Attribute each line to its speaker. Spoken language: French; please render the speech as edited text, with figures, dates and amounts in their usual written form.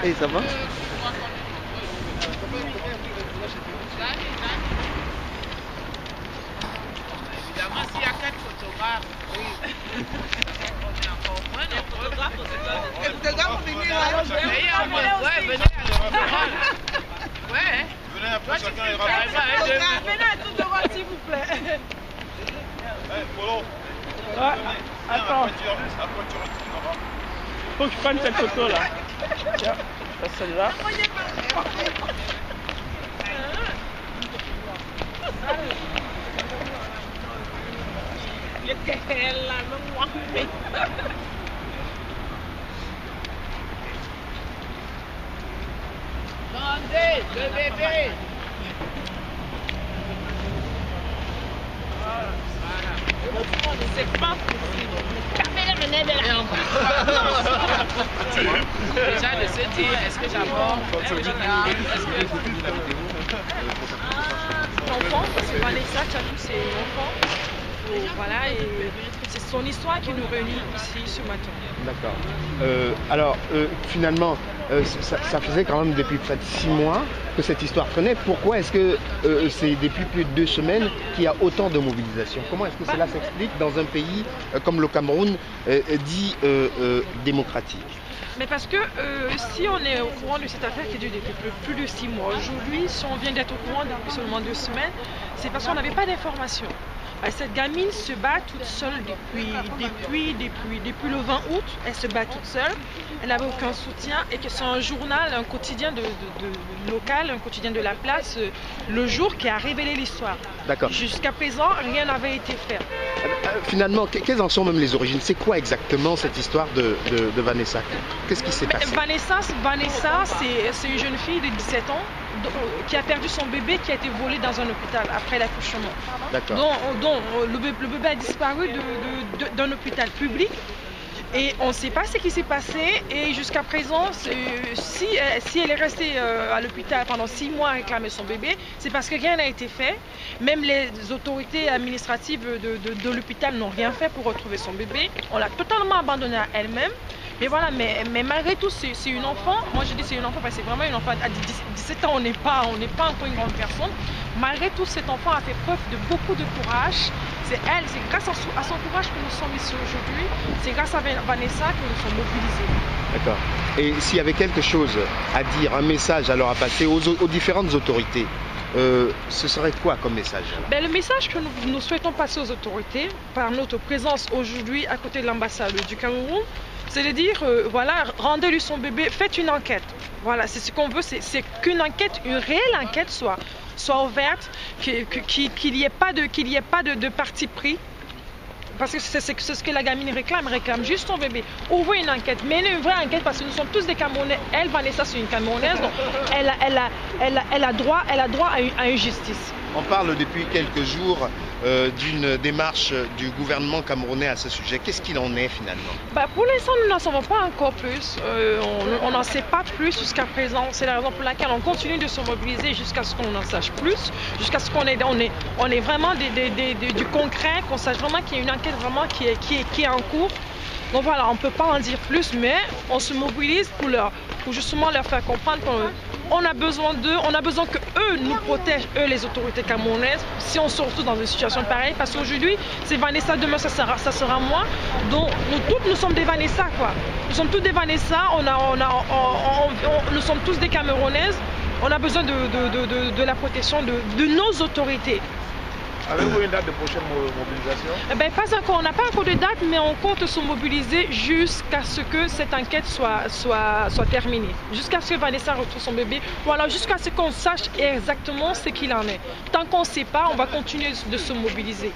Speaker 1: Et ça va?
Speaker 2: Évidemment, s'il y a 4 photographes, oui. On est encore moins de photographes. Les photographes vont venir là. Ouais, venez à l'hôpital. Ouais.
Speaker 3: Venez après, chacun ira.
Speaker 2: Venez à tout devant, s'il vous plaît.
Speaker 3: Polo.
Speaker 4: Ouais. Attends,
Speaker 3: Après, tu retournes là-bas.
Speaker 4: faut que je prenne cette photo là. Tiens, celle-là.
Speaker 2: Attendez, le bébé. C'est pas possible. Déjà de se dire, est-ce que j'aborde?
Speaker 5: Enfant, parce que Vanessa Tchatou, c'est enfant. Voilà, et c'est son histoire qui nous réunit ici ce matin.
Speaker 1: D'accord. Alors, finalement, ça faisait quand même depuis près de 6 mois que cette histoire traînait. Pourquoi est-ce que c'est depuis plus de 2 semaines qu'il y a autant de mobilisation? Comment est-ce que cela s'explique dans un pays comme le Cameroun, dit démocratique?
Speaker 5: Mais parce que si on est au courant de cette affaire qui dure depuis plus de 6 mois, aujourd'hui, si on vient d'être au courant depuis seulement 2 semaines, c'est parce qu'on n'avait pas d'informations. Cette gamine se bat toute seule depuis le 20 août, elle se bat toute seule, elle n'avait aucun soutien et que c'est un journal, un quotidien de local, un quotidien de la place, Le Jour, qui a révélé l'histoire.
Speaker 1: D'accord.
Speaker 5: Jusqu'à présent, rien n'avait été fait.
Speaker 1: Finalement, quelles en sont même les origines? C'est quoi exactement cette histoire de Vanessa? Qu'est-ce qui s'est passé?
Speaker 5: Vanessa, c'est une jeune fille de 17 ans qui a perdu son bébé, qui a été volé dans un hôpital après l'accouchement.
Speaker 1: D'accord.
Speaker 5: Donc le bébé a disparu d'un hôpital public. Et on ne sait pas ce qui s'est passé et jusqu'à présent, si elle est restée à l'hôpital pendant 6 mois à réclamer son bébé, c'est parce que rien n'a été fait. Même les autorités administratives de l'hôpital n'ont rien fait pour retrouver son bébé. On l'a totalement abandonnée à elle-même. Mais voilà, mais malgré tout, c'est une enfant. Moi je dis c'est une enfant parce que c'est vraiment une enfant. À 17 ans, on n'est pas encore une grande personne. Malgré tout, cet enfant a fait preuve de beaucoup de courage. C'est grâce à son courage que nous sommes ici aujourd'hui. C'est grâce à Vanessa que nous sommes mobilisés.
Speaker 1: D'accord. Et s'il y avait quelque chose à dire, un message alors à passer aux différentes autorités, ce serait quoi comme message?
Speaker 5: Le message que nous souhaitons passer aux autorités par notre présence aujourd'hui à côté de l'ambassade du Cameroun, c'est de dire, voilà, rendez-lui son bébé, faites une enquête. Voilà, c'est ce qu'on veut, c'est qu'une enquête, une réelle enquête soit ouverte, qu'il n'y ait pas de parti pris. Parce que c'est ce que la gamine réclame juste son bébé. Ouvrez une enquête, menez une vraie enquête parce que nous sommes tous des Camerounais. Elle, Vanessa, c'est une Camerounaise, donc elle a droit à une justice.
Speaker 1: On parle depuis quelques jours d'une démarche du gouvernement camerounais à ce sujet. Qu'est-ce qu'il en est finalement?
Speaker 5: Pour l'instant, nous n'en savons pas encore plus. On n'en sait pas plus jusqu'à présent. C'est la raison pour laquelle on continue de se mobiliser jusqu'à ce qu'on en sache plus, jusqu'à ce qu'on ait vraiment du concret, qu'on sache vraiment qu'il y a une enquête vraiment qui est en cours. Donc voilà, on ne peut pas en dire plus, mais on se mobilise pour justement leur faire comprendre qu'on a besoin d'eux, on a besoin qu'eux nous protègent, eux les autorités camerounaises, si on se retrouve dans une situation pareille, parce qu'aujourd'hui c'est Vanessa, demain ça sera moi, donc nous sommes des Vanessa quoi. Nous sommes tous des Vanessa, nous sommes tous des Camerounaises, on a besoin de la protection de nos autorités.
Speaker 3: Avez-vous une date de prochaine mobilisation?
Speaker 5: Pas encore, on n'a pas encore de date, mais on compte se mobiliser jusqu'à ce que cette enquête soit terminée. Jusqu'à ce que Vanessa retrouve son bébé, ou alors jusqu'à ce qu'on sache exactement ce qu'il en est. Tant qu'on ne sait pas, on va continuer de se mobiliser.